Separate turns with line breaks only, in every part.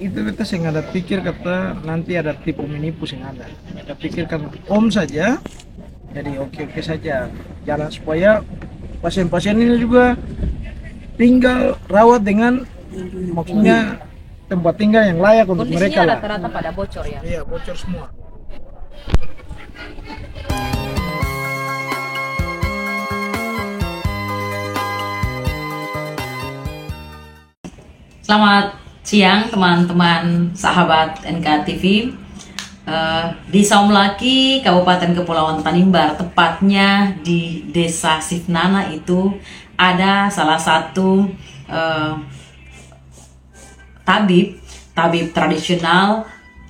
itu beta sih nggak ada pikir kata nanti ada tipu menipu sih nggak ada. Beta pikirkan om saja, jadi oke oke saja jalan supaya pasien-pasien ini juga tinggal rawat dengan maksudnya tempat tinggal yang layak untuk mereka
Kondisinya
lah.
rata-rata pada bocor ya.
Iya bocor semua.
Selamat siang teman-teman sahabat NKTV. Di Saumlaki, Kabupaten Kepulauan Tanimbar, tepatnya di Desa Sifnana itu ada salah satu tabib tradisional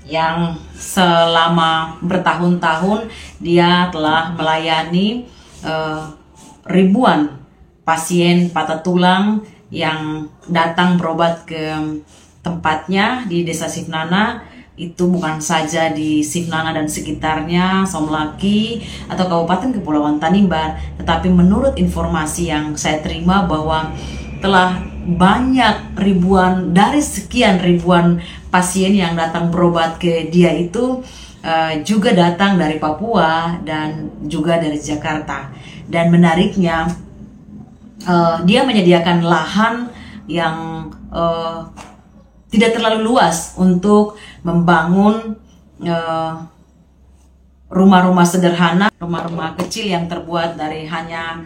yang selama bertahun-tahun dia telah melayani ribuan pasien patah tulang yang datang berobat ke tempatnya di Desa Sifnana. Itu bukan saja di Sifnana dan sekitarnya, Saumlaki atau Kabupaten Kepulauan Tanimbar, tetapi menurut informasi yang saya terima bahwa telah banyak ribuan dari sekian ribuan pasien yang datang berobat ke dia itu juga datang dari Papua dan juga dari Jakarta. Dan menariknya dia menyediakan lahan yang tidak terlalu luas untuk membangun rumah-rumah sederhana, rumah-rumah kecil yang terbuat dari hanya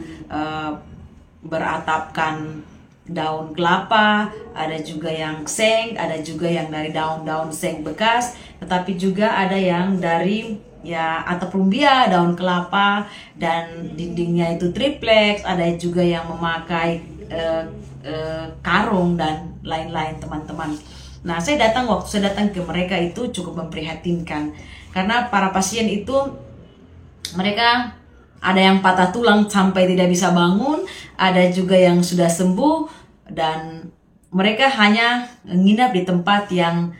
beratapkan daun kelapa, ada juga yang seng, ada juga yang dari daun-daun seng bekas, tetapi juga ada yang dari ya atap rumbia, daun kelapa, dan dindingnya itu triplex, ada juga yang memakai karung dan lain-lain teman-teman. Nah, waktu saya datang ke mereka itu cukup memprihatinkan karena para pasien itu mereka ada yang patah tulang sampai tidak bisa bangun, ada juga yang sudah sembuh dan mereka hanya nginap di tempat yang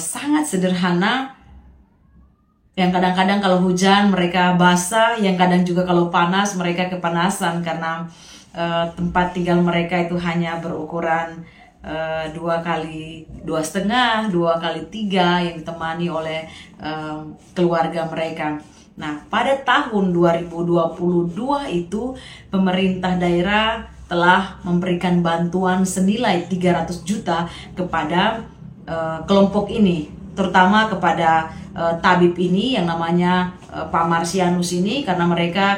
sangat sederhana. Yang kadang-kadang kalau hujan mereka basah, yang kadang juga kalau panas mereka kepanasan karena tempat tinggal mereka itu hanya berukuran 2 kali 2,5, 2 kali 3 yang ditemani oleh keluarga mereka. Nah, pada tahun 2022 itu pemerintah daerah telah memberikan bantuan senilai 300 juta kepada kelompok ini, terutama kepada tabib ini yang namanya Pak Marsianus ini, karena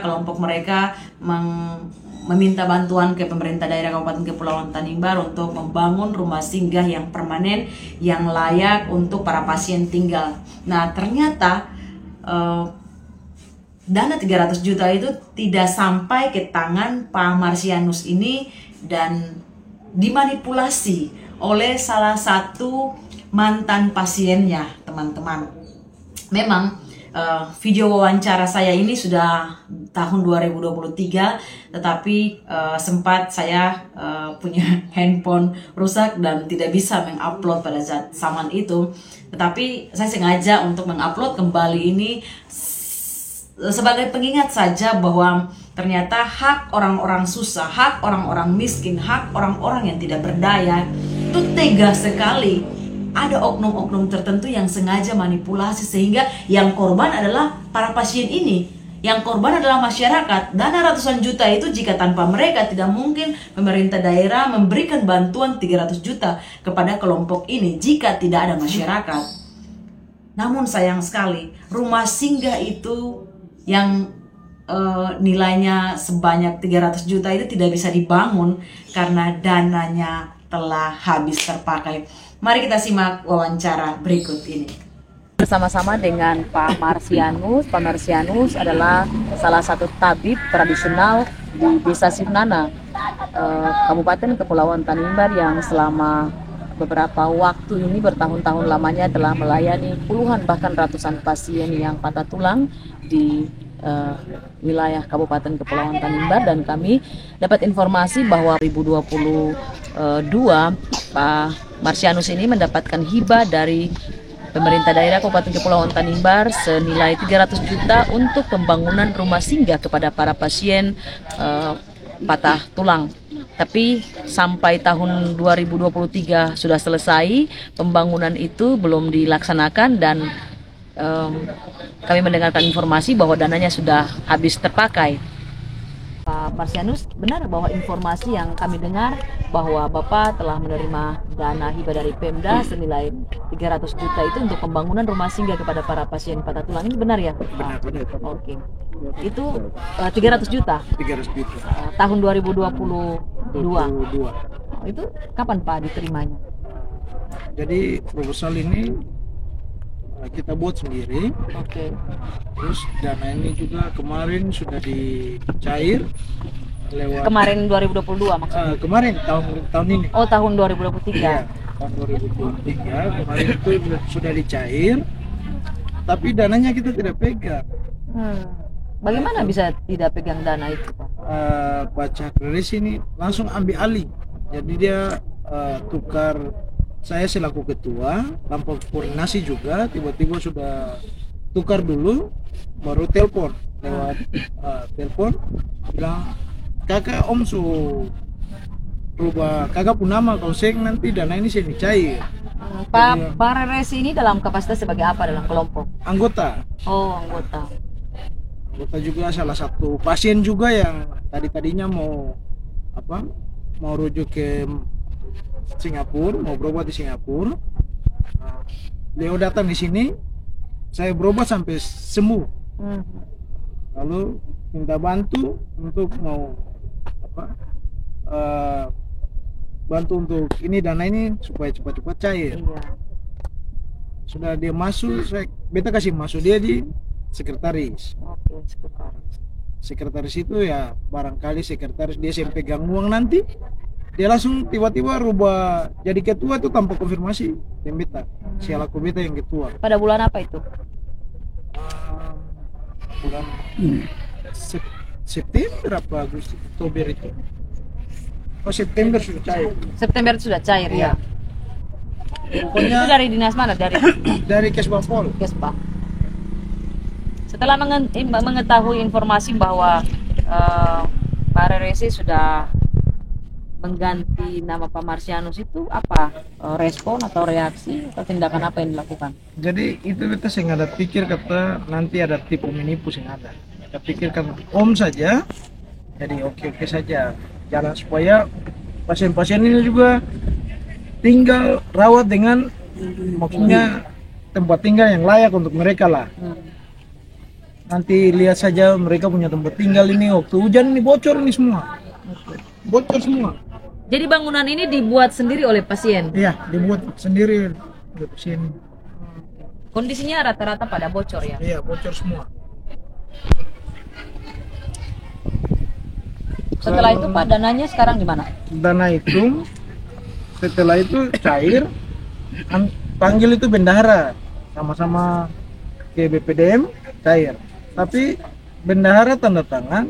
kelompok mereka meminta bantuan ke pemerintah daerah Kabupaten Kepulauan Tanimbar untuk membangun rumah singgah yang permanen yang layak untuk para pasien tinggal. Nah, ternyata dana 300 juta itu tidak sampai ke tangan Pak Marsianus ini dan dimanipulasi oleh salah satu mantan pasiennya, teman-teman. Memang video wawancara saya ini sudah tahun 2023, tetapi sempat saya punya handphone rusak dan tidak bisa mengupload pada zaman itu. Tetapi saya sengaja untuk mengupload kembali ini sebagai pengingat saja bahwa ternyata hak orang-orang susah, hak orang-orang miskin, hak orang-orang yang tidak berdaya itu tega sekali. Ada oknum-oknum tertentu yang sengaja manipulasi sehingga yang korban adalah para pasien ini. Yang korban adalah masyarakat. Dana ratusan juta itu jika tanpa mereka tidak mungkin pemerintah daerah memberikan bantuan 300 juta kepada kelompok ini jika tidak ada masyarakat. Namun sayang sekali, rumah singgah itu yang nilainya sebanyak 300 juta itu tidak bisa dibangun karena dananya telah habis terpakai. Mari kita simak wawancara berikut ini. Bersama-sama dengan Pak Marsianus. Pak Marsianus adalah salah satu tabib tradisional di Desa Sifnana, Kabupaten Kepulauan Tanimbar, yang selama beberapa waktu ini bertahun-tahun lamanya telah melayani puluhan bahkan ratusan pasien yang patah tulang di wilayah Kabupaten Kepulauan Tanimbar. Dan kami dapat informasi bahwa 2022 Pak Marsianus ini mendapatkan hibah dari pemerintah daerah Kabupaten Kepulauan Tanimbar senilai 300 juta untuk pembangunan rumah singgah kepada para pasien patah tulang. Tapi sampai tahun 2023 sudah selesai, pembangunan itu belum dilaksanakan dan kami mendengarkan informasi bahwa dananya sudah habis terpakai. Pak Marsianus, benar bahwa informasi yang kami dengar bahwa Bapak telah menerima dana hibah dari Pemda senilai 300 juta itu untuk pembangunan rumah singgah kepada para pasien patah tulang, ini benar ya?
Benar.
Oke. Itu 300 juta
300 juta.
tahun 2022.
22.
Itu kapan Pak diterimanya?
Jadi proposal ini kita buat sendiri.
Oke.
Terus dana ini juga kemarin sudah dicair lewat
Kemarin 2022 maksudnya?
kemarin tahun ini.
Oh, tahun 2023.
Iya, tahun 2023 kemarin itu sudah dicair, tapi dananya kita tidak pegang.
Bagaimana bisa tidak pegang dana itu Pak?
Pak Cakrilis ini langsung ambil alih. Jadi dia tukar saya selaku ketua tanpa koordinasi juga, tiba-tiba sudah tukar dulu, baru telepon lewat telepon bilang kakak om su rubah kakak pun nama kalau saya nanti dana ini saya dicair.
Pak Resi ini dalam kapasitas sebagai apa dalam kelompok?
Anggota
Oh, anggota
juga salah satu pasien juga yang tadinya mau rujuk ke Singapura, mau berobat di Singapura. Beliau datang di sini, saya berobat sampai sembuh. Lalu minta bantu untuk bantu untuk ini dana ini supaya cepat-cepat cair.
Iya.
Sudah dia masuk, beta kasih masuk dia di sekretaris.
Oke, sekretaris.
Sekretaris itu ya barangkali sekretaris dia yang pegang uang nanti, dia langsung tiba-tiba rubah jadi ketua itu tanpa konfirmasi dan beta. Sialaku beta yang ketua.
Pada bulan apa itu?
Bulan September apa Agustus, Oktober itu. Oh, September sudah cair.
September itu sudah cair ya.
Pokoknya
Itu dari dinas mana?
dari Kesbangpol.
Kesbang. Setelah mengetahui informasi bahwa Pak Resi sudah mengganti nama Pak Marsianus, itu apa respon atau reaksi atau tindakan apa yang dilakukan?
Jadi itu kita sih nggak ada pikir kata nanti ada tipu menipu sih nggak ada. Kita pikirkan om saja, jadi oke saja jalan supaya pasien-pasien ini juga tinggal rawat dengan maksudnya tempat tinggal yang layak untuk mereka lah. Nanti lihat saja mereka punya tempat tinggal ini waktu hujan ini bocor ini semua. Bocor semua.
Jadi bangunan ini dibuat sendiri oleh pasien?
Iya, dibuat sendiri oleh pasien.
Kondisinya rata-rata pada bocor ya?
Iya, bocor semua.
Setelah itu Pak, dananya sekarang di mana?
Dana itu setelah itu cair, panggil itu bendahara sama-sama ke BPDM cair. Tapi bendahara tanda tangan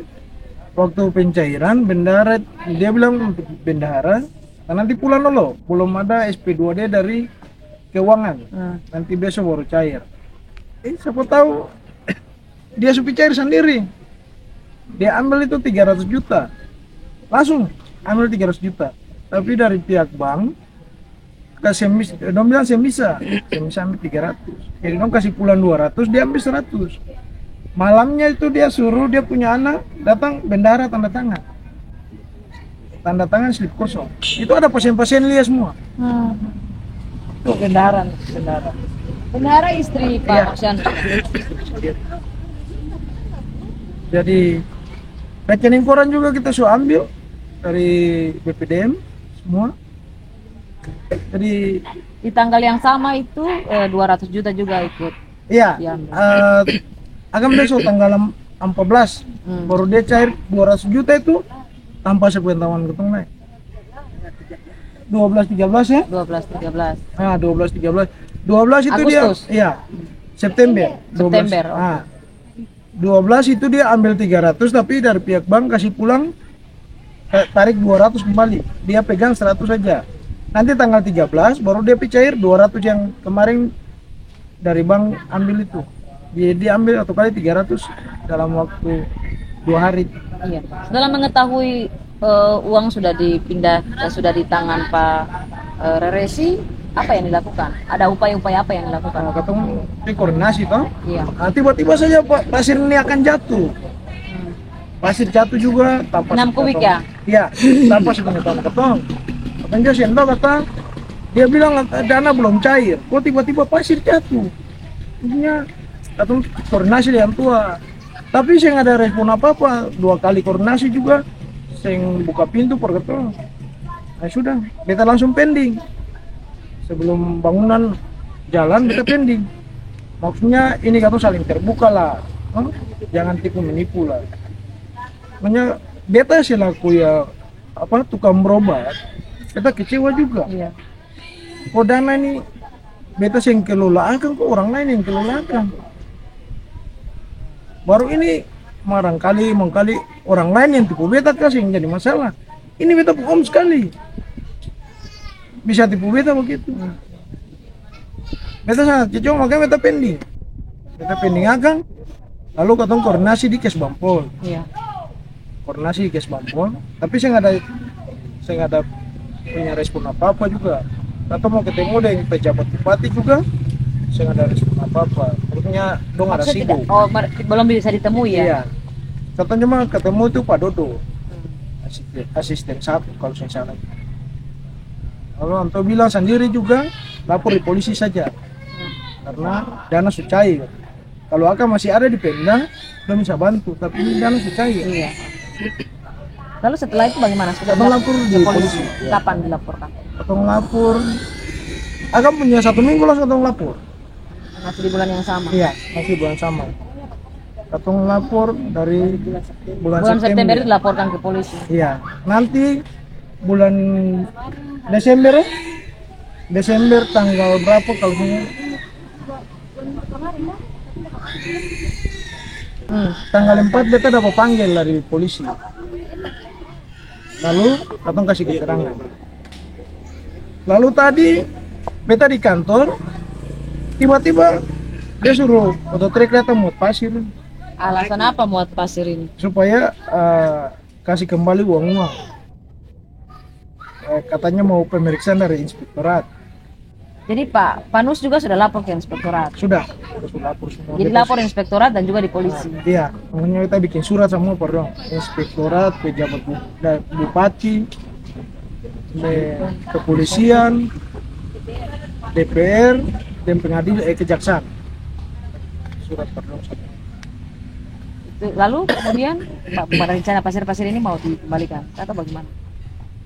waktu pencairan, bendahara dia bilang untuk bendahara nanti pulang dulu, belum ada SP2D dari keuangan, nanti besok baru cair. Siapa tahu dia supi cair sendiri, dia ambil itu 300 juta langsung ambil 300 juta, tapi dari pihak bank kasih dong bilang saya bisa ambil 300, jadi dong kasih pulang 200, dia ambil 100. Malamnya itu dia suruh dia punya anak datang bendahara tanda tangan slip kosong. Itu ada pasien-pasien lihat semua. Itu bendahara
Istri Pak Marsianus.
Jadi rekening koran juga kita sudah ambil dari BPDM semua. Jadi
di tanggal yang sama itu 200 juta juga ikut.
Iya. Akan besok tanggal 14 baru dia cair 200 juta itu tanpa sepengetahuan ketemu naik. 12-13 ya?
12-13.
Ah, 12-13. 12 itu
Agustus.
Dia iya. September. 12.
September.
Ah. 12 itu dia ambil 300 tapi dari pihak bank kasih pulang tarik 200 kembali. Dia pegang 100 saja. Nanti tanggal 13 baru dia cair 200 yang kemarin dari bank ambil itu. Dia ambil satu kali 300 dalam waktu 2 hari.
Iya. Setelah mengetahui
uang sudah dipindah, sudah di tangan Pak Reresi, apa yang dilakukan? Ada upaya-upaya apa yang dilakukan?
Ketemu di koordinasi toh.
Iya.
Tiba-tiba saja Pak pasir ini akan jatuh. Pasir jatuh juga tanpa
6 kubik ya?
Iya, tanpa sepengetahuan ketong. Katanya sendok kata dia bilang dana belum cair. Kok tiba-tiba pasir jatuh? Intinya ketong koordinasi dengan tua. Tapi saya nggak ada respon apa-apa. 2 kali koordinasi juga, saya buka pintu per ketong. Nah sudah, kita langsung pending. Sebelum bangunan jalan kita pending. Maksudnya ini katong saling terbuka lah. Jangan tipu menipu lah. Makanya beta selaku ya tukang berobat, beta kecewa juga.
Iya.
Kok dana ini beta yang kelolakan, kok orang lain yang kelolakan. Baru ini mangkali orang lain yang tipu beta kasih yang jadi masalah. Ini beta bohong sekali. Bisa tipu beta begitu. Beta sangat kecewa, makanya beta pending. Beta pending agang, lalu ketemu koordinasi di Kes Bampol.
Iya.
Koordinasi Kes Bampol, tapi saya nggak ada punya respon apa-apa juga. Atau mau ketemu dengan pejabat bupati juga, saya nggak ada respon apa-apa. Maksudnya dong ada
Maksudnya
sibuk.
belum bisa ditemui ya?
Iya. Katanya cuma ketemu itu Pak Dodo, asisten 1 kalau saya salah. Lalu Anto bilang sendiri juga lapor di polisi saja, karena dana sudah cair. Kalau akan masih ada di Pemda, belum bisa bantu, tapi ini dana sudah cair.
Iya. Lalu setelah itu bagaimana? Sudah
Kita lapor di polisi.
Kapan dilaporkan?
Atau ngelapor, akan punya 1 minggu langsung atau ngelapor.
Masih di bulan yang sama?
Iya, masih bulan sama. Atau ngelapor dari bulan
September itu dilaporkan ke polisi?
Iya, nanti bulan Desember tanggal berapa kalau saya? Tanggal 4 beta dapat panggil dari polisi. Lalu katong kasih keterangan. Lalu tadi beta di kantor, tiba-tiba dia suruh fototrek datang muat pasir.
Alasan apa muat pasir ini?
Supaya kasih kembali uang. Katanya mau pemeriksaan dari inspektorat.
Jadi Pak Panus juga sudah lapor ke inspektorat?
Sudah lapor semua.
Jadi lapor inspektorat dan juga di polisi?
Iya, makanya kita bikin surat semua pardon. Inspektorat, pejabat bupati, kepolisian, DPR, dan pengadilan kejaksaan. Surat pardon.
Lalu kemudian pada rencana pasir-pasir ini mau dikembalikan atau bagaimana?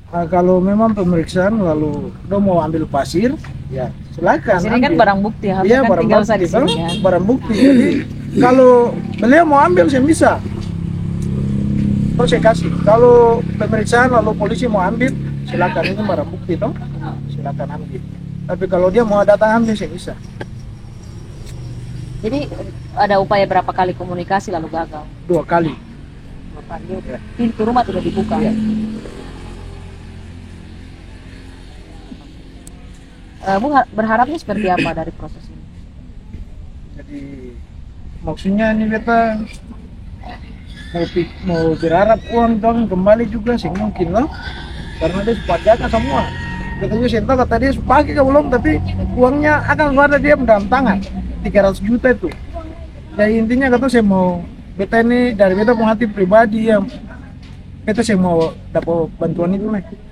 Kalau memang pemeriksaan lalu udah mau ambil pasir, ya silakan.
Pasir ini kan barang bukti, harus
Iya,
kan
barang
tinggal
bukti,
di sini ya.
barang bukti. Jadi kalau beliau mau ambil saya bisa. Terus saya kasih. Kalau pemeriksaan lalu polisi mau ambil, silakan, ini barang bukti toh. Silakan ambil. Tapi kalau dia mau datang ambil saya bisa.
Jadi ada upaya berapa kali komunikasi lalu gagal?
2 kali.
2 kali.
Ya.
Pintu rumah tidak dibuka.
Iya.
Bu berharapnya seperti apa dari proses ini?
Jadi maksudnya ini beta mau berharap uang dong kembali juga sih mungkin loh, karena dia sepajakan semua. Katanya saya tahu kata dia pakai ke belum, tapi uangnya akan keluar dari dia dalam tangan 300 juta itu. Jadi intinya kata saya mau beta ini dari beta mau hati pribadi yang beta saya mau dapat bantuan itu nih.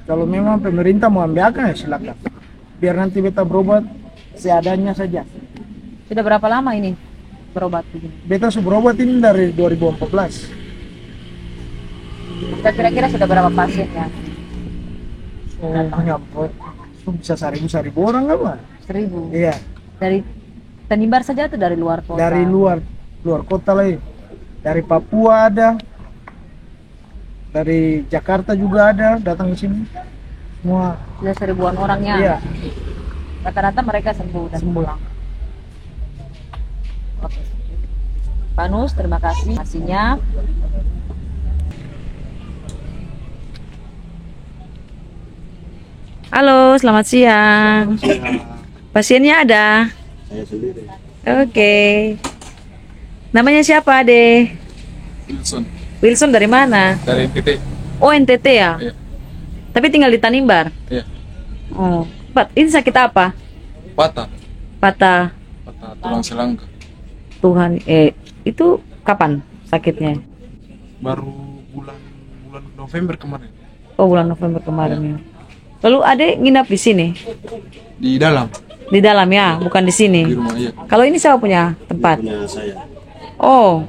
Kalau memang pemerintah mau ambil akan ya silakan. Biar nanti beta berobat seadanya saja.
Sudah berapa lama ini berobat begini?
Beta sudah berobat ini dari 2014.
Kira-kira sudah berapa pasien ya?
Nyampe bisa 1.000 orang nggak Pak?
1.000.
Iya.
Dari Tanimbar saja atau dari luar kota?
Dari luar kota lagi. Dari Papua ada. Dari Jakarta juga ada datang ke sini. Semua.
Sudah 1.000-an orangnya.
Iya.
Rata-rata mereka sembuh dan pulang. Oke. Pak Nus, terima kasih hasilnya. Halo, selamat siang. Pasiennya ada?
Saya sendiri.
Oke. Namanya siapa, Ade?
Wilson.
Wilson dari mana?
Dari titik.
Oh, NTT ya?
Iya.
Tapi tinggal di Tanimbar?
Iya.
Oh, ini sakit apa?
Patah.
Patah
Tulang selangka.
Tuhan, itu kapan sakitnya?
Baru bulan November kemarin.
Oh, bulan November kemarin ya. Lalu adek nginap di sini?
Di dalam.
Di dalam ya, bukan di sini.
Di rumah, iya.
Kalau ini siapa punya tempat?
Punya saya.
Oh.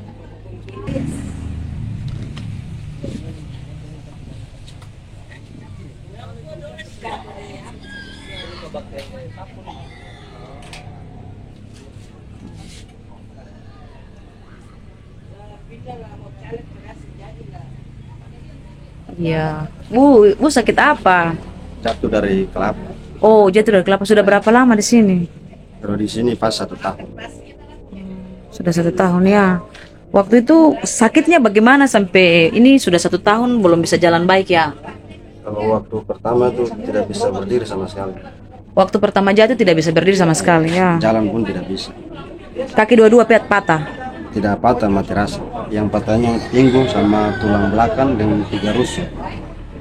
Iya. Bu sakit apa?
Jatuh dari kelapa.
Oh, jatuh dari kelapa. Sudah berapa lama di sini?
Kalau di sini pas 1 tahun.
Sudah 1 tahun ya. Waktu itu sakitnya bagaimana sampai ini sudah 1 tahun belum bisa jalan baik ya?
Kalau waktu pertama tuh tidak bisa berdiri sama sekali.
Waktu pertama jatuh tidak bisa berdiri sama sekali ya.
Jalan pun tidak bisa.
Kaki dua-dua patah.
Tidak patah, mati rasa. Yang patahnya pinggung sama tulang belakang dengan 3 rusuk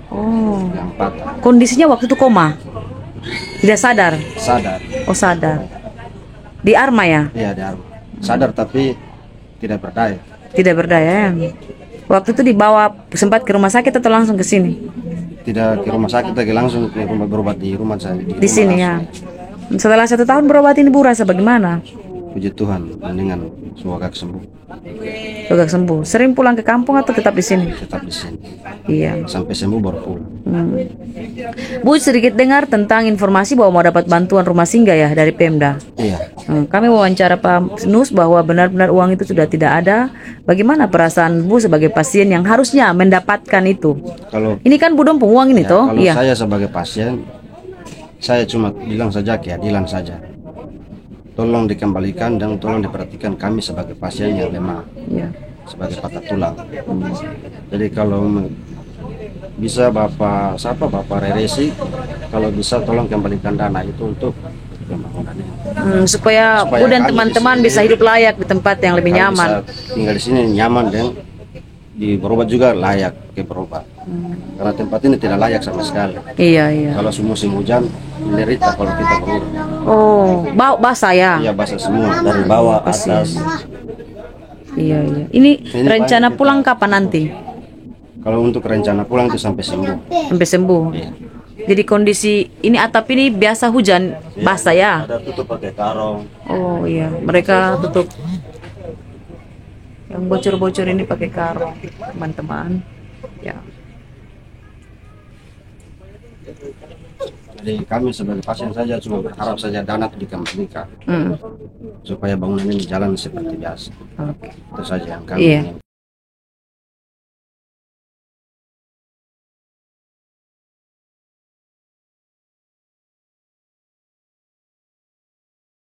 Oh.
yang patah.
Kondisinya waktu itu koma. Tidak sadar.
Sadar.
Oh, sadar. Di Arma ya?
Iya, dia sadar tapi tidak berdaya.
Tidak berdaya ya. Waktu itu dibawa sempat ke rumah sakit atau langsung ke sini?
Tidak ke rumah sakit lagi, langsung ke rumah berobat di rumah saya.
Di sini ya. Setelah 1 tahun berobat ini Bu rasa bagaimana?
Puji Tuhan, mendingan semoga sembuh.
Sudah sembuh. Sering pulang ke kampung atau tetap di sini?
Tetap di sini.
Iya.
Sampai sembuh baru pulang.
Bu sedikit dengar tentang informasi bahwa mau dapat bantuan rumah singgah ya dari Pemda.
Iya.
Kami wawancara Pak Nus bahwa benar-benar uang itu sudah tidak ada. Bagaimana perasaan Bu sebagai pasien yang harusnya mendapatkan itu?
Kalau
Ini kan Bu Dompung uang ini
ya,
toh?
kalau
Iya.
saya sebagai pasien, saya cuma bilang saja keadilan saja. Tolong dikembalikan dan tolong diperhatikan kami sebagai pasien yang lemah,
Iya.
sebagai patah tulang. Jadi kalau bisa Bapak Reresi, kalau bisa tolong kembalikan dana itu untuk pembangunan ini.
Supaya
Supaya
Bu dan
kami
teman-teman
di sini
bisa hidup layak di tempat yang lebih
Kami
nyaman.
bisa tinggal di sini nyaman dan di berobat juga layak ke berobat. Karena tempat ini tidak layak sama sekali.
Iya, iya.
Kalau musim hujan menderita kalau kita berobat.
Oh, basah ya?
Iya, basah semua dari bawah atas.
Iya, iya. Ini
Ini
rencana
banyak
pulang kapan nanti?
Kalau untuk rencana pulang itu sampai sembuh.
Sampai sembuh.
Iya.
Jadi kondisi ini atap ini biasa hujan basah ya?
Ada tutup pakai karung.
Oh iya, mereka tutup. Yang bocor-bocor ini pakai karung, teman-teman. Ya.
Jadi kami sebagai pasien saja cuma berharap saja dana dikembalikan
Hmm.
supaya bangunan ini jalan seperti biasa.
Oke.
Itu saja yang kami
Iya.
inginkan.